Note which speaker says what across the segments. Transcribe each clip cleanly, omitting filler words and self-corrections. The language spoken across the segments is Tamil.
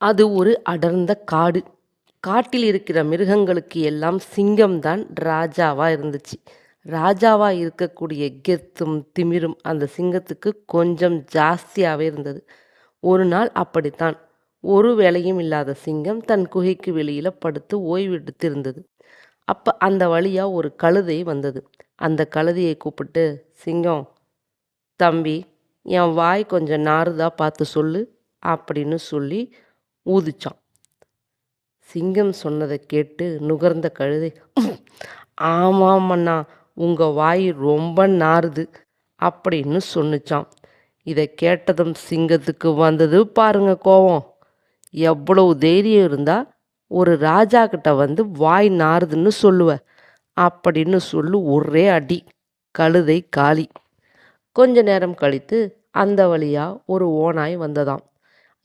Speaker 1: அது ஒரு அடர்ந்த காடு. காட்டில் இருக்கிற மிருகங்களுக்கு எல்லாம் சிங்கம் தான் ராஜாவா இருந்துச்சு. ராஜாவா இருக்கக்கூடிய கெத்தும், திமிரும் அந்த சிங்கத்துக்கு கொஞ்சம் ஜாஸ்தியாவே இருந்தது. ஒரு நாள் அப்படித்தான். ஒரு வேலையும் இல்லாத சிங்கம் தன் குகைக்கு வெளியில படுத்து ஓய்வெடுத்திருந்தது. அப்ப அந்த வழியா ஒரு கழுதை வந்தது. அந்த கழுதையை கூப்பிட்டு, "சிங்கம், தம்பி, என் வாய் கொஞ்சம் நாறுதா பார்த்து சொல்லு" அப்படின்னு சொல்லி ஊதிச்சான். சிங்கம் சொன்னதை கேட்டு நுகர்ந்த கழுதை, "ஆமாம் அண்ணா, உங்க வாய் ரொம்ப நாறுது" அப்படின்னு சொன்னுச்சாம். இதை கேட்டதும் சிங்கத்துக்கு வந்தது பாருங்க கோவம். எவ்வளவு தைரியம் இருந்தா ஒரு ராஜா கிட்ட வந்து வாய் நாறுதுன்னு சொல்லுவ அப்படின்னு சொல்லி ஒரே அடி. கழுதை காலி. கொஞ்ச நேரம் கழித்து அந்த வழியா ஒரு ஓநாய் வந்ததாம்.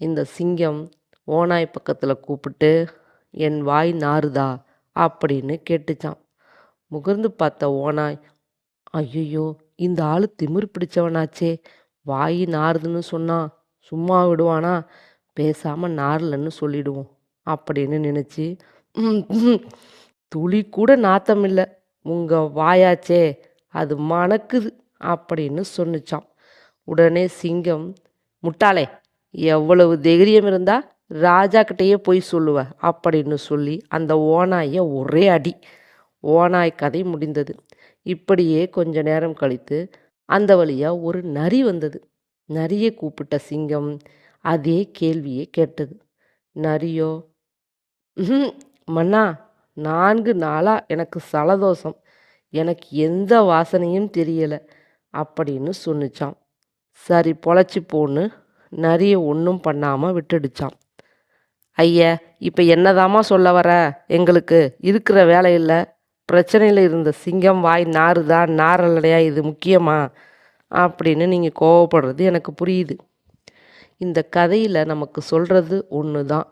Speaker 1: இந்த சிங்கம் ஓநாய் பக்கத்துல கூப்பிட்டு, "என் வாய் நாறுதா?" அப்படின்னு கேட்டுச்சான். முகர்ந்து பார்த்த ஓநாய், "ஐயையோ, இந்த ஆளு திமிரு பிடிச்சவனாச்சே! வாய் நாறுதுன்னு சொன்னா சும்மா விடுவானா? பேசாம நாறலன்னு சொல்லிடுவோம்" அப்படின்னு நினைச்சு, "ம், ம், துளி கூட நாத்தமில்ல. உங்க வாயாச்சே, அது மணக்குது" அப்படின்னு சொன்னுச்சாம். உடனே சிங்கம், "முட்டாளே, எவ்வளவு தைரியம் இருந்தா ராஜா கிட்டேயே போய் சொல்லுவ" அப்படின்னு சொல்லி அந்த ஓநாயை ஒரே அடி. ஓநாய் கதை முடிந்தது. இப்படியே கொஞ்ச நேரம் கழித்து அந்த வழியா ஒரு நரி வந்தது. நரியை கூப்பிட்ட சிங்கம் அதே கேள்வியை கேட்டது. நரியோ, "ம்ஹும், மன்னா, 4 நாளா எனக்கு சலதோஷம். எனக்கு எந்த வாசனையும் தெரியல" அப்படின்னு சொன்னுச்சாம். சரி பொழைச்சி போன்னு நரியை ஒன்றும் பண்ணாம விட்டுடுச்சாம். "ஐயா, இப்போ என்னதாம்மா சொல்ல வர? எங்களுக்கு இருக்கிற வேலை இல்லை. பிரச்சனையில் இருந்த சிங்கம் வாய் நாறுதா நாரலையா இது முக்கியமா?" அப்படின்னு நீங்கள் கோவப்படுறது எனக்கு புரியுது. இந்த கதையில் நமக்கு சொல்கிறது ஒன்று தான்.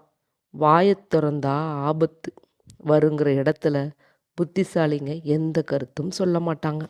Speaker 1: வாயைத் திறந்தா ஆபத்து வருங்கிற இடத்துல புத்திசாலிங்க எந்த கருத்தும் சொல்ல மாட்டாங்க.